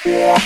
Olá,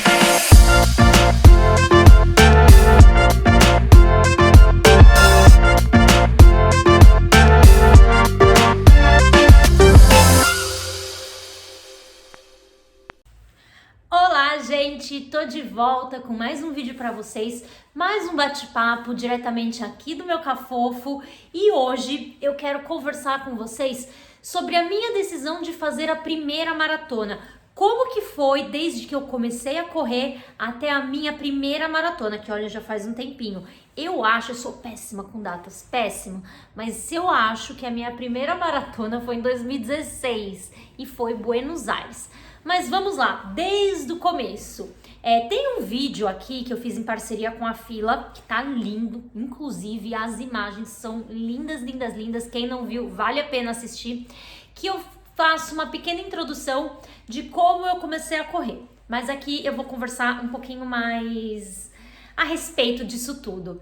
gente! Tô de volta com mais um vídeo pra vocês, mais um bate-papo diretamente aqui do meu Cafofo, e hoje eu quero conversar com vocês sobre a minha decisão de fazer a primeira maratona. Como que foi desde que eu comecei a correr até a minha primeira maratona, que olha, já faz um tempinho. Eu sou péssima com datas, péssima, mas eu acho que a minha primeira maratona foi em 2016 e foi Buenos Aires. Mas vamos lá, desde o começo. Tem um vídeo aqui que eu fiz em parceria com a Fila, que tá lindo, inclusive as imagens são lindas, lindas, lindas. Quem não viu, vale a pena assistir, que eu faço uma pequena introdução de como eu comecei a correr. Mas aqui eu vou conversar um pouquinho mais a respeito disso tudo.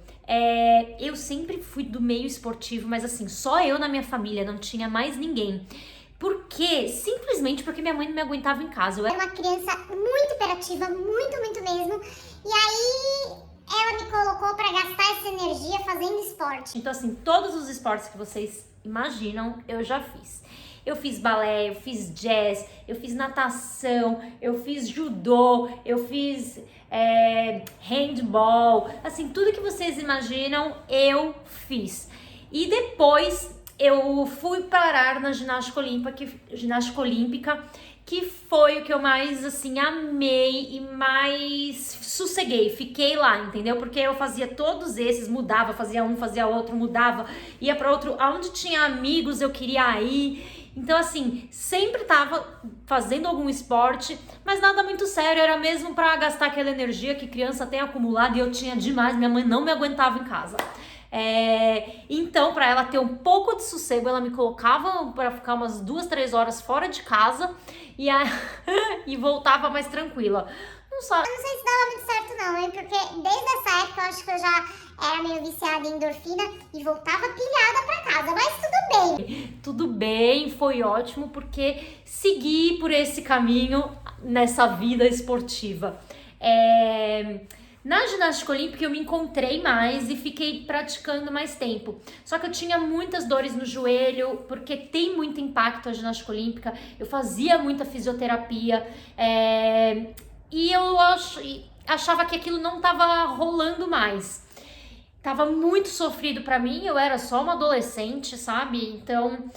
Eu sempre fui do meio esportivo, mas assim, só eu na minha família, não tinha mais ninguém. Por quê? Simplesmente porque minha mãe não me aguentava em casa. Eu era uma criança muito hiperativa, muito mesmo. E aí ela me colocou pra gastar essa energia fazendo esporte. Então assim, todos os esportes que vocês imaginam, eu já fiz. Eu fiz balé, eu fiz jazz, eu fiz natação, eu fiz judô, eu fiz handball. Assim, tudo que vocês imaginam, eu fiz. E depois eu fui parar na ginástica olímpica, que foi o que eu mais, assim, amei e mais sosseguei. Fiquei lá, entendeu? Porque eu fazia todos esses, mudava, fazia um, fazia outro, mudava, ia para outro. Aonde tinha amigos, eu queria ir. Então, assim, sempre tava fazendo algum esporte, mas nada muito sério, era mesmo para gastar aquela energia que criança tem acumulado e eu tinha demais, minha mãe não me aguentava em casa. Então, para ela ter um pouco de sossego, ela me colocava para ficar umas 2, 3 horas fora de casa e voltava mais tranquila. Eu não sei se dava muito certo não, hein? Porque desde essa época eu acho que eu já era meio viciada em endorfina e voltava pilhada pra casa, mas tudo bem. Tudo bem, foi ótimo, porque segui por esse caminho nessa vida esportiva. Na ginástica olímpica eu me encontrei mais e fiquei praticando mais tempo. Só que eu tinha muitas dores no joelho, porque tem muito impacto a ginástica olímpica. Eu fazia muita fisioterapia e eu achava que aquilo não estava rolando mais. Tava muito sofrido pra mim, eu era só uma adolescente, sabe? Então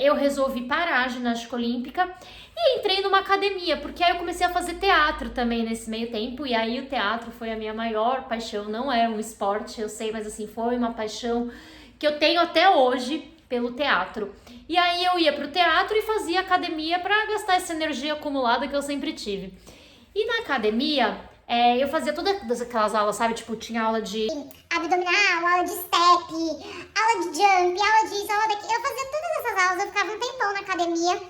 eu resolvi parar a ginástica olímpica e entrei numa academia, porque aí eu comecei a fazer teatro também nesse meio tempo, e aí o teatro foi a minha maior paixão. Não é um esporte, eu sei, mas assim, foi uma paixão que eu tenho até hoje pelo teatro. E aí eu ia pro teatro e fazia academia pra gastar essa energia acumulada que eu sempre tive. E na academia, eu fazia todas aquelas aulas, sabe? Tipo, tinha aula de abdominal, aula de step, aula de jump, aula disso, aula daquilo. Eu fazia todas essas aulas, eu ficava um tempão na academia.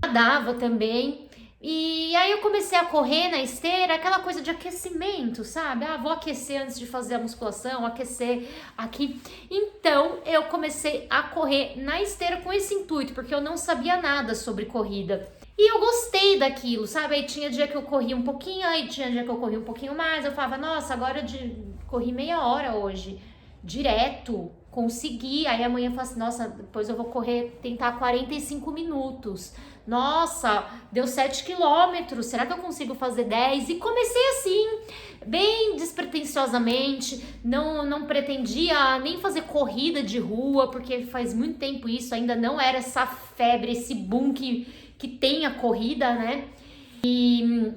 Nadava também. E aí eu comecei a correr na esteira, aquela coisa de aquecimento, sabe? Vou aquecer antes de fazer a musculação, aquecer aqui. Então eu comecei a correr na esteira com esse intuito, porque eu não sabia nada sobre corrida. E eu gostei daquilo, sabe? Aí tinha dia que eu corria um pouquinho, aí tinha dia que eu corria um pouquinho mais. Eu falava, nossa, agora eu corri meia hora hoje, direto, consegui. Aí amanhã eu falo assim, nossa, depois eu vou correr, tentar 45 minutos. Nossa, deu 7 quilômetros, será que eu consigo fazer 10? E comecei assim, bem despretensiosamente, não pretendia nem fazer corrida de rua, porque faz muito tempo isso, ainda não era essa febre, esse boom que tem a corrida, né? E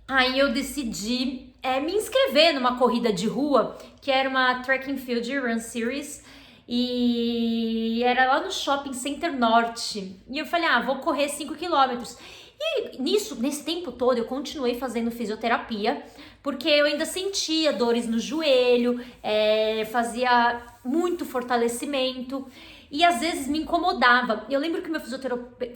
aí eu decidi me inscrever numa corrida de rua, que era uma Track and Field Run Series, e era lá no Shopping Center Norte. E eu falei, vou correr 5 quilômetros. E nesse tempo todo eu continuei fazendo fisioterapia, porque eu ainda sentia dores no joelho, fazia muito fortalecimento. e às vezes me incomodava. Eu lembro que meu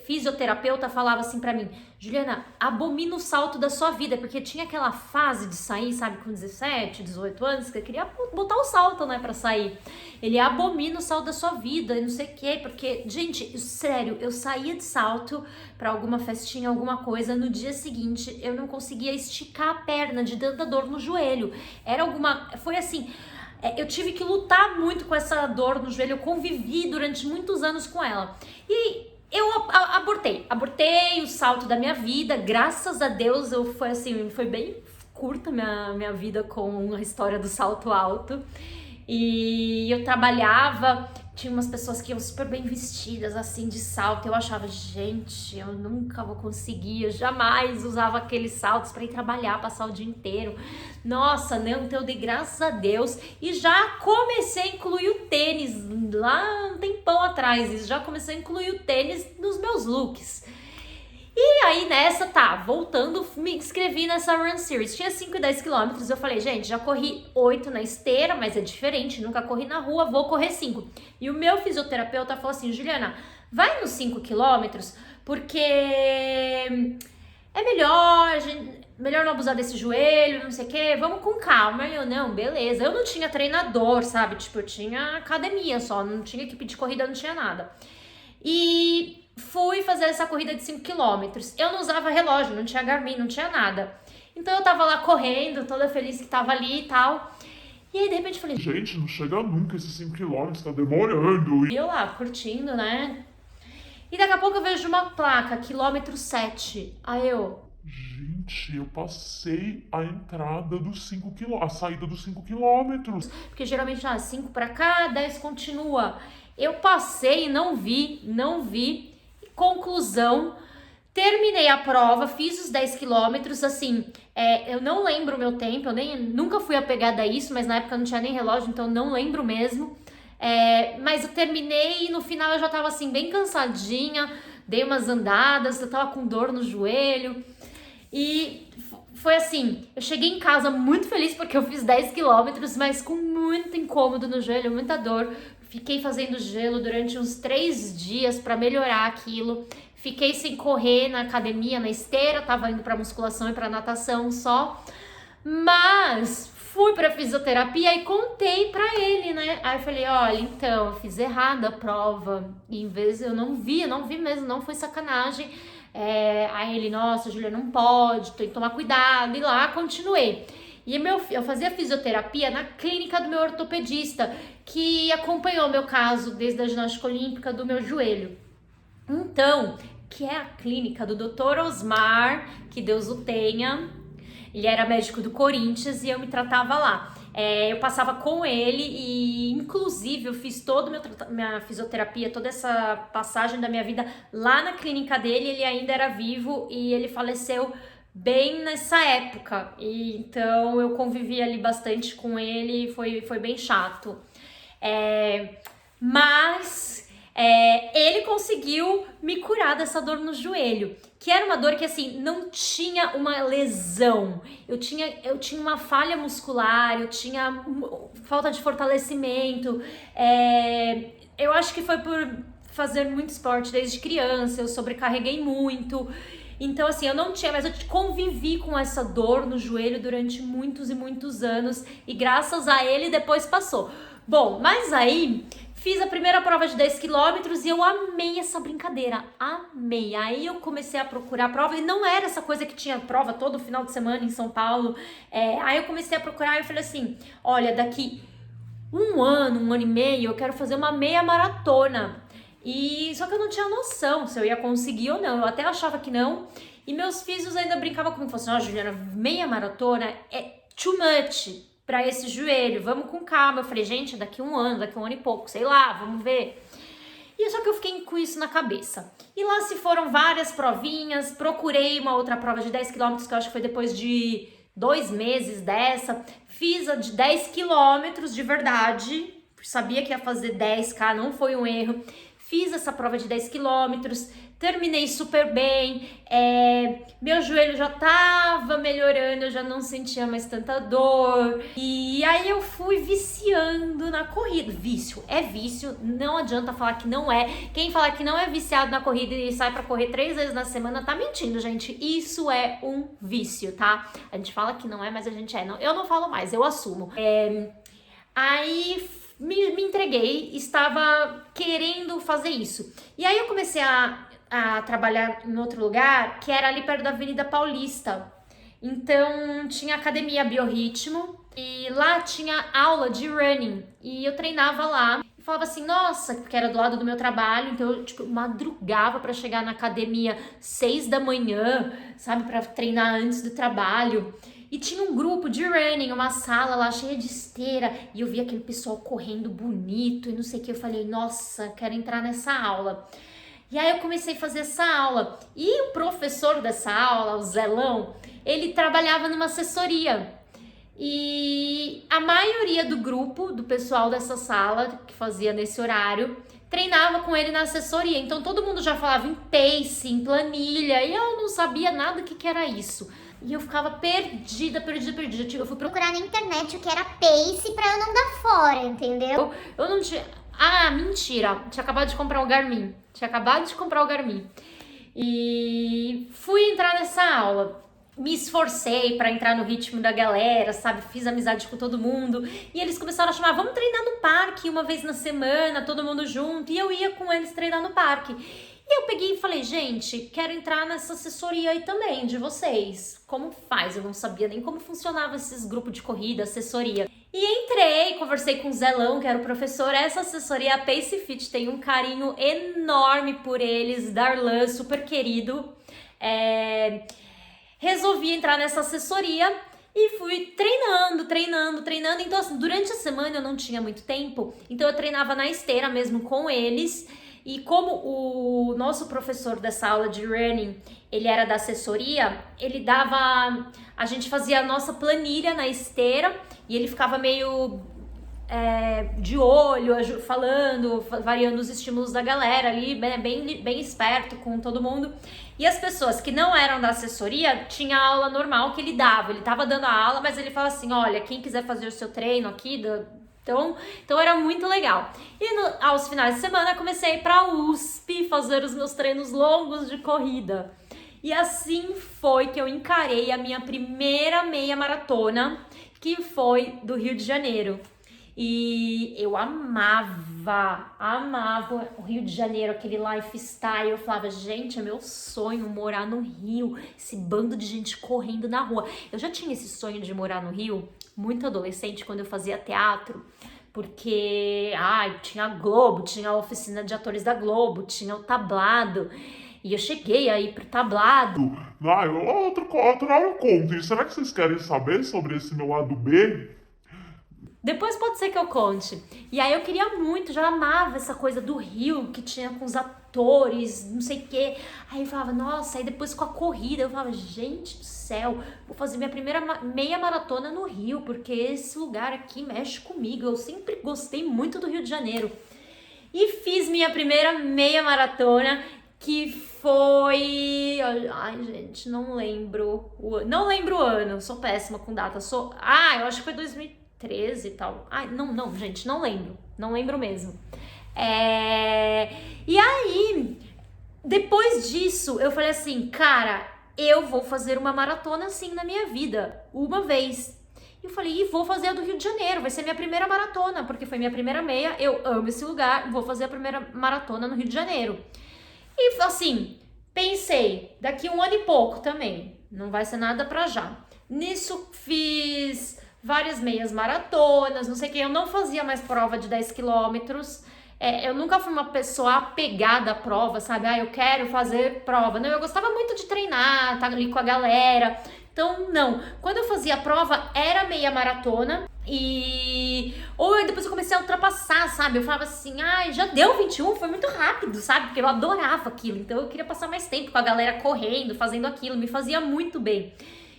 fisioterapeuta falava assim pra mim: Juliana, abomina o salto da sua vida, porque tinha aquela fase de sair, sabe, com 17, 18 anos, que eu queria botar o salto, né, pra sair. Ele abomina o salto da sua vida e não sei o quê, porque, gente, sério, eu saía de salto pra alguma festinha, alguma coisa, no dia seguinte eu não conseguia esticar a perna de tanta dor no joelho. Foi assim, eu tive que lutar muito com essa dor no joelho, eu convivi durante muitos anos com ela. E eu abortei o salto da minha vida, graças a Deus, foi bem curta minha vida com a história do salto alto. E eu trabalhava, tinha umas pessoas que iam super bem vestidas, assim, de salto. Eu achava, gente, eu nunca vou conseguir, eu jamais usava aqueles saltos para ir trabalhar, passar o dia inteiro. Nossa, né? Então eu dei graças a Deus e já comecei a incluir o tênis lá um tempão atrás. Já comecei a incluir o tênis nos meus looks. E aí voltando, me inscrevi nessa Run Series. Tinha 5 e 10 quilômetros, eu falei, gente, já corri 8 na esteira, mas é diferente, nunca corri na rua, vou correr 5. E o meu fisioterapeuta falou assim, Juliana, vai nos 5 quilômetros, porque é melhor não abusar desse joelho, não sei o que, vamos com calma. Eu, não, beleza. Eu não tinha treinador, sabe? Tipo, eu tinha academia só, não tinha equipe de corrida, não tinha nada. E fui fazer essa corrida de 5 quilômetros. Eu não usava relógio, não tinha Garmin, não tinha nada. Então eu tava lá correndo, toda feliz que tava ali e tal. E aí de repente eu falei, gente, não chega nunca esses 5 quilômetros, tá demorando. E eu lá, curtindo, né? E daqui a pouco eu vejo uma placa, quilômetro 7. Aí eu... Gente, eu passei a entrada dos 5 quilômetros, a saída dos 5 quilômetros. Porque geralmente, 5 pra cá, 10 continua. Eu passei e não vi. Conclusão, terminei a prova, fiz os 10 quilômetros, assim, eu não lembro o meu tempo, nunca fui apegada a isso, mas na época não tinha nem relógio, então não lembro mesmo. Mas eu terminei e no final eu já tava assim, bem cansadinha, dei umas andadas, eu tava com dor no joelho. E foi assim, eu cheguei em casa muito feliz porque eu fiz 10 quilômetros, mas com muito incômodo no joelho, muita dor. Fiquei fazendo gelo durante uns 3 dias para melhorar aquilo. Fiquei sem correr na academia, na esteira, tava indo para musculação e para natação só. Mas fui para fisioterapia e contei para ele, né? Aí eu falei, olha, então, eu fiz errada a prova. E em vez eu não vi mesmo, não foi sacanagem. Aí ele, nossa, Julia, não pode, tem que tomar cuidado. E lá continuei. E eu fazia fisioterapia na clínica do meu ortopedista, que acompanhou meu caso desde a ginástica olímpica do meu joelho. Então, que é a clínica do Dr. Osmar, que Deus o tenha. Ele era médico do Corinthians e eu me tratava lá. Eu passava com ele e, inclusive, eu fiz toda minha fisioterapia, toda essa passagem da minha vida lá na clínica dele. Ele ainda era vivo e ele faleceu bem nessa época, e então eu convivi ali bastante com ele, foi bem chato. Mas ele conseguiu me curar dessa dor no joelho, que era uma dor que assim, não tinha uma lesão, eu tinha uma falha muscular, eu tinha falta de fortalecimento, eu acho que foi por fazer muito esporte desde criança, eu sobrecarreguei muito. Então, assim, eu não tinha, mas eu convivi com essa dor no joelho durante muitos e muitos anos e graças a ele depois passou. Bom, mas aí fiz a primeira prova de 10 quilômetros e eu amei essa brincadeira, amei. Aí eu comecei a procurar prova e não era essa coisa que tinha prova todo final de semana em São Paulo. Aí eu comecei a procurar e eu falei assim, olha, daqui um ano e meio eu quero fazer uma meia maratona. Só que eu não tinha noção se eu ia conseguir ou não, eu até achava que não. E meus físios ainda brincavam comigo, falavam assim, Juliana, meia maratona é too much pra esse joelho, vamos com calma. Eu falei, gente, daqui um ano e pouco, sei lá, vamos ver. E só que eu fiquei com isso na cabeça. E lá se foram várias provinhas, procurei uma outra prova de 10 quilômetros, que eu acho que foi depois de 2 meses dessa. Fiz a de 10 quilômetros de verdade, sabia que ia fazer 10K, não foi um erro. Fiz essa prova de 10 quilômetros, terminei super bem, meu joelho já tava melhorando, eu já não sentia mais tanta dor, e aí eu fui viciando na corrida. Vício, não adianta falar que não é. Quem falar que não é viciado na corrida e sai pra correr 3 vezes na semana tá mentindo, gente. Isso é um vício, tá? A gente fala que não é, mas a gente é. Não, eu não falo mais, eu assumo. Aí me entreguei, estava querendo fazer isso. E aí eu comecei a trabalhar em outro lugar, que era ali perto da Avenida Paulista. Então tinha academia Biorritmo e lá tinha aula de running. E eu treinava lá. E falava assim, nossa, que era do lado do meu trabalho. Então eu tipo, madrugava para chegar na academia 6 da manhã, sabe, para treinar antes do trabalho. E tinha um grupo de running, uma sala lá cheia de esteira. E eu vi aquele pessoal correndo bonito e não sei o que. Eu falei, nossa, quero entrar nessa aula. E aí eu comecei a fazer essa aula. E o professor dessa aula, o Zelão, ele trabalhava numa assessoria. E a maioria do grupo, do pessoal dessa sala, que fazia nesse horário, treinava com ele na assessoria. Então todo mundo já falava em pace, em planilha. E eu não sabia nada o que era isso. E eu ficava perdida. Eu fui Procurar na internet o que era pace pra eu não dar fora, entendeu? Eu não tinha... Ah, mentira. Tinha acabado de comprar o Garmin. E fui entrar nessa aula. Me esforcei pra entrar no ritmo da galera, sabe? Fiz amizade com todo mundo. E eles começaram a chamar, vamos treinar no parque uma vez na semana, todo mundo junto. E eu ia com eles treinar no parque. E eu peguei e falei, gente, quero entrar nessa assessoria aí também, de vocês. Como faz? Eu não sabia nem como funcionava esses grupos de corrida, assessoria. E entrei, conversei com o Zelão, que era o professor. Essa assessoria, a Pace Fit, tem um carinho enorme por eles. Darlan, super querido. Resolvi entrar nessa assessoria e fui treinando. Então, assim, durante a semana eu não tinha muito tempo. Então, eu treinava na esteira mesmo com eles. E como o nosso professor dessa aula de running, ele era da assessoria, ele dava... A gente fazia a nossa planilha na esteira e ele ficava meio de olho, falando, variando os estímulos da galera ali, bem esperto com todo mundo. E as pessoas que não eram da assessoria, tinha a aula normal que ele dava. Ele tava dando a aula, mas ele fala assim, olha, quem quiser fazer o seu treino aqui... Então era muito legal. E aos finais de semana comecei a ir pra USP fazer os meus treinos longos de corrida. E assim foi que eu encarei a minha primeira meia maratona, que foi do Rio de Janeiro. E eu amava o Rio de Janeiro, aquele lifestyle. Eu falava, gente, é meu sonho morar no Rio, esse bando de gente correndo na rua. Eu já tinha esse sonho de morar no Rio, muito adolescente, quando eu fazia teatro, porque tinha a Globo, tinha a oficina de atores da Globo, tinha o tablado, e eu cheguei aí pro tablado. Outra hora eu conto. Será que vocês querem saber sobre esse meu lado B? Depois pode ser que eu conte. E aí eu queria muito, já amava essa coisa do Rio, que tinha com os atores, não sei o quê. Aí eu falava, nossa, aí depois com a corrida, eu falava, gente do céu, vou fazer minha primeira meia maratona no Rio, porque esse lugar aqui mexe comigo. Eu sempre gostei muito do Rio de Janeiro. E fiz minha primeira meia maratona, que foi... Ai, gente, não lembro o ano, sou péssima com data. Eu acho que foi 2013 e tal. Não, gente, não lembro mesmo. E aí, depois disso, eu falei assim, cara, eu vou fazer uma maratona assim na minha vida, uma vez. E eu falei, vou fazer a do Rio de Janeiro, vai ser minha primeira maratona, porque foi minha primeira meia, eu amo esse lugar, vou fazer a primeira maratona no Rio de Janeiro. E assim, pensei, daqui 1 ano e pouco também, não vai ser nada pra já. Nisso fiz várias meias maratonas, não sei o que, eu não fazia mais prova de 10 quilômetros. Eu nunca fui uma pessoa apegada à prova, sabe? Eu quero fazer prova. Não, eu gostava muito de treinar, estar ali com a galera. Então, não. Quando eu fazia a prova, era meia maratona. Ou depois eu comecei a ultrapassar, sabe? Eu falava assim, já deu 21, foi muito rápido, sabe? Porque eu adorava aquilo. Então, eu queria passar mais tempo com a galera correndo, fazendo aquilo. Me fazia muito bem.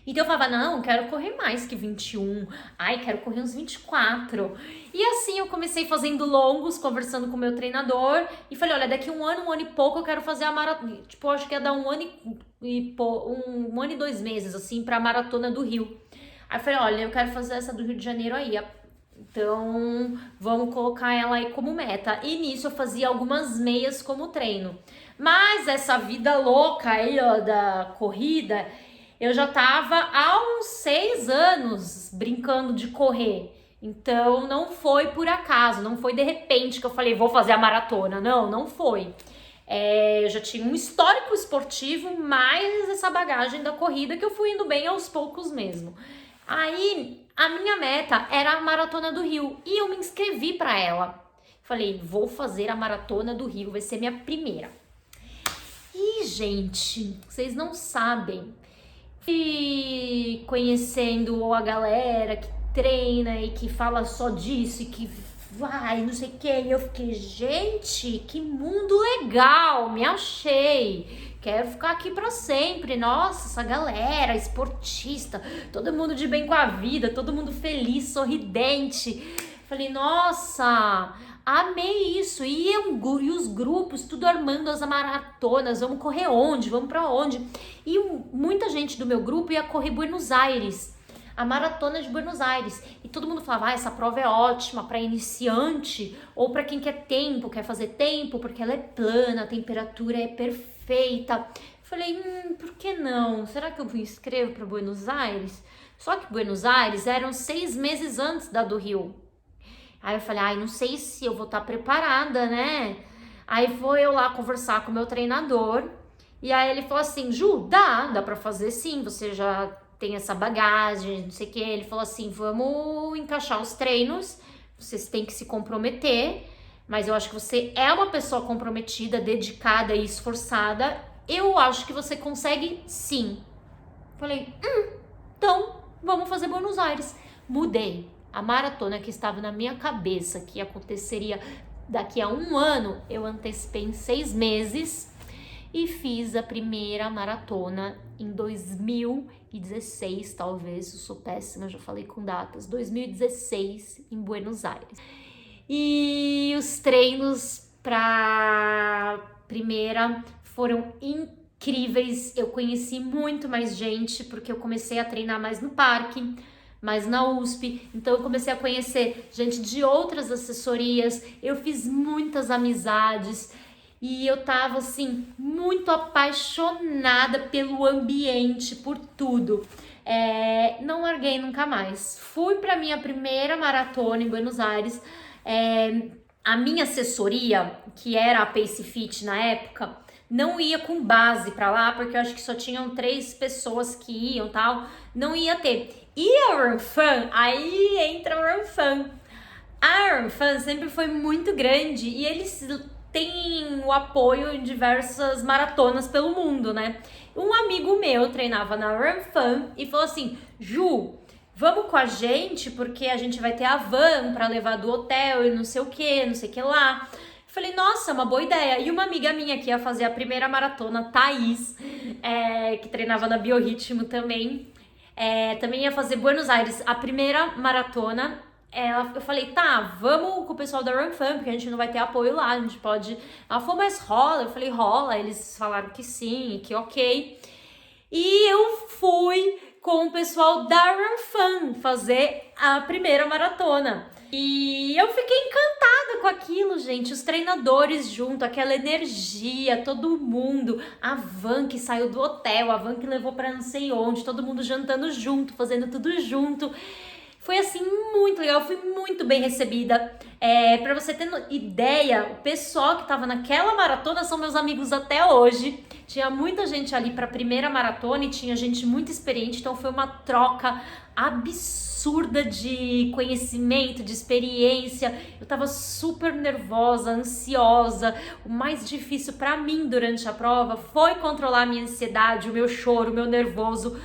Então eu falava, não, quero correr mais que 21. Ai, quero correr uns 24. E assim eu comecei fazendo longos, conversando com o meu treinador. E falei, olha, daqui um ano e pouco eu quero fazer a maratona. Tipo, eu acho que ia dar um ano e 2 meses, assim, pra maratona do Rio. Aí eu falei, olha, eu quero fazer essa do Rio de Janeiro aí. Então, vamos colocar ela aí como meta. E nisso eu fazia algumas meias como treino. Mas essa vida louca aí, ó, da corrida, eu já tava há uns 6 anos brincando de correr. Então, não foi por acaso, não foi de repente que eu falei, vou fazer a maratona. Não, não foi. Eu já tinha um histórico esportivo, mais essa bagagem da corrida que eu fui indo bem aos poucos mesmo. Aí, a minha meta era a Maratona do Rio e eu me inscrevi para ela. Falei, vou fazer a Maratona do Rio, vai ser minha primeira. E, gente, vocês não sabem. E conhecendo a galera que treina e que fala só disso e que vai, não sei o que, e eu fiquei, gente, que mundo legal, me achei. Quero ficar aqui pra sempre. Nossa, essa galera esportista, todo mundo de bem com a vida, todo mundo feliz, sorridente. Falei, nossa, amei isso. E os grupos, tudo armando as maratonas. Vamos correr onde? Vamos pra onde? E muita gente do meu grupo ia correr Buenos Aires, a maratona de Buenos Aires. E todo mundo falava, essa prova é ótima para iniciante ou para quem quer tempo, quer fazer tempo, porque ela é plana, a temperatura é perfeita. Falei, por que não? Será que eu me inscrevo para Buenos Aires? Só que Buenos Aires eram 6 meses antes da do Rio. Aí eu falei, não sei se eu vou estar preparada, né? Aí foi eu lá conversar com o meu treinador. E aí ele falou assim, Ju, dá pra fazer sim, você já tem essa bagagem, não sei o que. Ele falou assim, vamos encaixar os treinos, vocês têm que se comprometer, mas eu acho que você é uma pessoa comprometida, dedicada e esforçada, eu acho que você consegue sim. Falei, então vamos fazer Buenos Aires. Mudei. A maratona que estava na minha cabeça, que aconteceria daqui a 1 ano, eu antecipei em 6 meses e fiz a primeira maratona em 2016, talvez, eu sou péssima, já falei com datas, 2016 em Buenos Aires. E os treinos para primeira foram incríveis, eu conheci muito mais gente, porque eu comecei a treinar mais no parque, mais na USP, então eu comecei a conhecer gente de outras assessorias, eu fiz muitas amizades, e eu tava, assim, muito apaixonada pelo ambiente, por tudo. Não larguei nunca mais. Fui pra minha primeira maratona em Buenos Aires. A minha assessoria, que era a Pace Fit na época, não ia com base pra lá, porque eu acho que só tinham 3 pessoas que iam e tal. Não ia ter. E a Run Fun, aí entra a Run Fun. A Run Fun sempre foi muito grande e eles tem o apoio em diversas maratonas pelo mundo, né? Um amigo meu treinava na Run Fun e falou assim, Ju, vamos com a gente, porque a gente vai ter a van para levar do hotel e não sei o que lá. Eu falei, nossa, uma boa ideia. E uma amiga minha que ia fazer a primeira maratona, Thaís, que treinava na Biorritmo também, também ia fazer Buenos Aires, a primeira maratona. Eu falei, tá, vamos com o pessoal da Run Fun, porque a gente não vai ter apoio lá, a gente pode... Ela falou, mas rola? Eu falei, rola. Eles falaram que sim, que ok. E eu fui com o pessoal da Run Fun fazer a primeira maratona. E eu fiquei encantada com aquilo, gente. Os treinadores junto, aquela energia, todo mundo. A van que saiu do hotel, a van que levou pra não sei onde, todo mundo jantando junto, fazendo tudo junto. Foi assim muito legal, fui muito bem recebida. Pra você ter ideia, o pessoal que tava naquela maratona são meus amigos até hoje. Tinha muita gente ali pra primeira maratona e tinha gente muito experiente, então foi uma troca absurda de conhecimento, de experiência. Eu tava super nervosa, ansiosa. O mais difícil pra mim durante a prova foi controlar a minha ansiedade, o meu choro, o meu nervoso.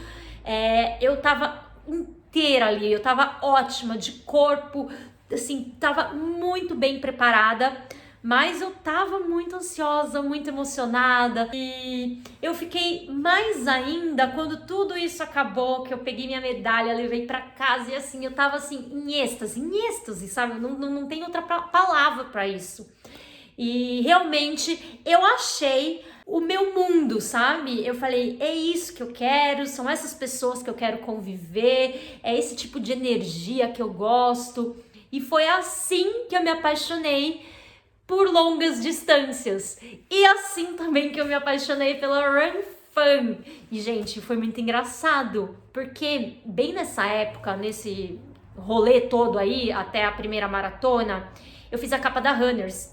Eu tava inteira ali, eu tava ótima de corpo, assim, tava muito bem preparada, Mas eu tava muito ansiosa, muito emocionada e eu fiquei mais ainda quando tudo isso acabou, que eu peguei minha medalha, levei pra casa e assim, eu tava assim, em êxtase, sabe? Não tem outra palavra pra isso. E realmente eu achei o meu mundo, sabe? Eu falei, é isso que eu quero, são essas pessoas que eu quero conviver, é esse tipo de energia que eu gosto. E foi assim que eu me apaixonei por longas distâncias. E assim também que eu me apaixonei pela Run Fun. E, gente, foi muito engraçado, porque bem nessa época, nesse rolê todo aí, até a primeira maratona, eu fiz a capa da Runners.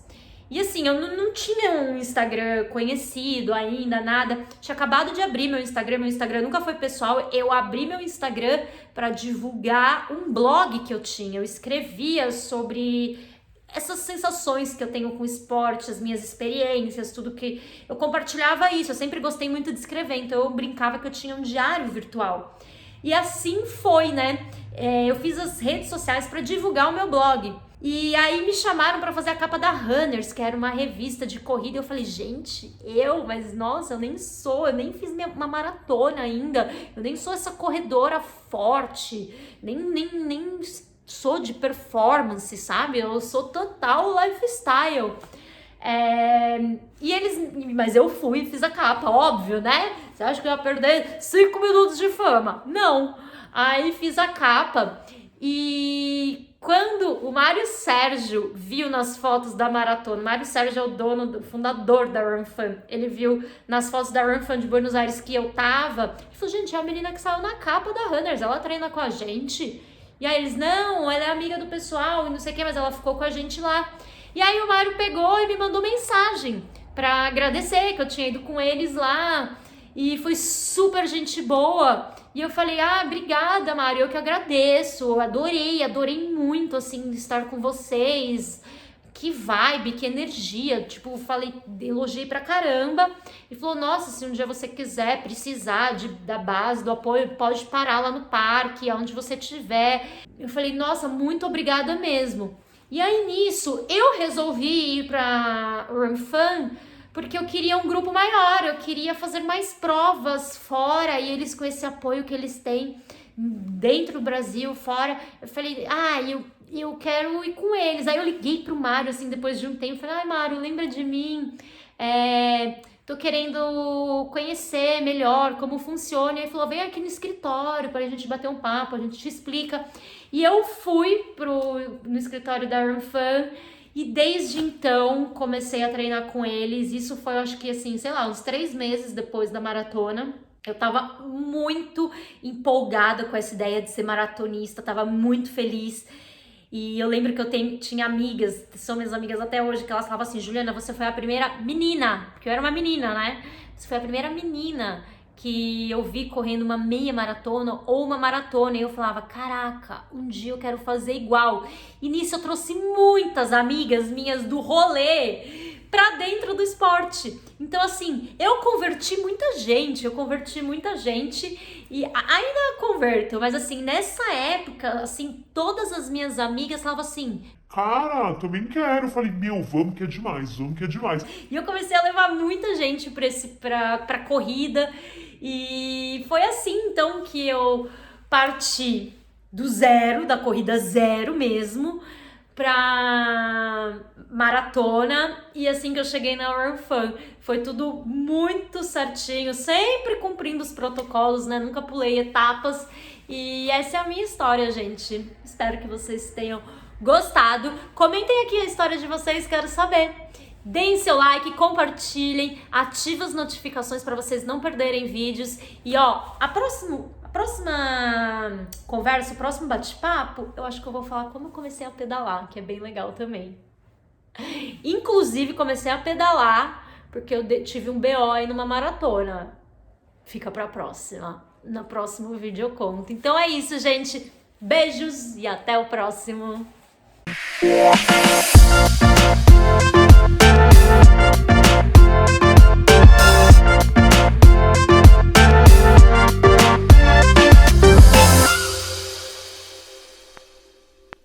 E assim, eu não tinha um Instagram conhecido ainda, nada. Tinha acabado de abrir meu Instagram nunca foi pessoal. Eu abri meu Instagram para divulgar um blog que eu tinha. Eu escrevia sobre essas sensações que eu tenho com o esporte, as minhas experiências, tudo que... Eu compartilhava isso, eu sempre gostei muito de escrever, então eu brincava que eu tinha um diário virtual. E assim foi, né? Eu fiz as redes sociais para divulgar o meu blog. E aí me chamaram para fazer a capa da Runners, que era uma revista de corrida. Eu falei, gente, mas nossa, eu nem fiz uma maratona ainda. Eu nem sou essa corredora forte, nem sou de performance, sabe? Eu sou total lifestyle. Mas eu fui e fiz a capa, óbvio, né? Você acha que eu ia perder 5 minutos de fama? Não. Aí fiz a capa e quando o Mário Sérgio viu nas fotos da maratona, o Mário Sérgio é o fundador da Run Fun, ele viu nas fotos da Run Fun de Buenos Aires que eu tava, ele falou, gente, é a menina que saiu na capa da Runners, ela treina com a gente. E aí eles, não, ela é amiga do pessoal e não sei o que, mas ela ficou com a gente lá. E aí o Mário pegou e me mandou mensagem pra agradecer que eu tinha ido com eles lá. E foi super gente boa. E eu falei, obrigada, Mário, eu que agradeço. Adorei muito, assim, estar com vocês. Que vibe, que energia. Tipo, elogiei pra caramba. E falou, nossa, se um dia você quiser, precisar da base, do apoio, pode parar lá no parque, aonde você estiver. Eu falei, nossa, muito obrigada mesmo. E aí, nisso, eu resolvi ir pra Run Fun porque eu queria um grupo maior, eu queria fazer mais provas fora, e eles com esse apoio que eles têm dentro do Brasil, fora, eu falei, eu quero ir com eles. Aí eu liguei pro Mário, assim, depois de um tempo, falei, Mário, lembra de mim? Tô querendo conhecer melhor como funciona. E ele falou, vem aqui no escritório pra gente bater um papo, a gente te explica. E eu fui no escritório da Run Fun, e desde então comecei a treinar com eles. Isso foi, acho que assim, sei lá, uns 3 meses depois da maratona. Eu tava muito empolgada com essa ideia de ser maratonista, tava muito feliz. E eu lembro que eu tinha amigas, são minhas amigas até hoje, que elas falavam assim, Juliana, você foi a primeira menina, porque eu era uma menina, né? Você foi a primeira menina que eu vi correndo uma meia maratona ou uma maratona, e eu falava, caraca, um dia eu quero fazer igual. E nisso eu trouxe muitas amigas minhas do rolê pra dentro do esporte. Então, assim, eu converti muita gente e ainda converto, mas assim, nessa época, assim, todas as minhas amigas falavam assim, cara, também quero. Eu falei, vamos que é demais. E eu comecei a levar muita gente pra corrida. E foi assim, então, que eu parti do zero, da corrida zero mesmo, pra maratona. E assim que eu cheguei na Run Fun, foi tudo muito certinho, sempre cumprindo os protocolos, né? Nunca pulei etapas. E essa é a minha história, gente. Espero que vocês tenham gostado. Comentem aqui a história de vocês, quero saber. Deem seu like, compartilhem, ativem as notificações para vocês não perderem vídeos. E ó, a próxima conversa, o próximo bate-papo, eu acho que eu vou falar como eu comecei a pedalar, que é bem legal também. Inclusive, comecei a pedalar porque eu tive um BO aí numa maratona. Fica pra próxima. No próximo vídeo eu conto. Então é isso, gente. Beijos e até o próximo.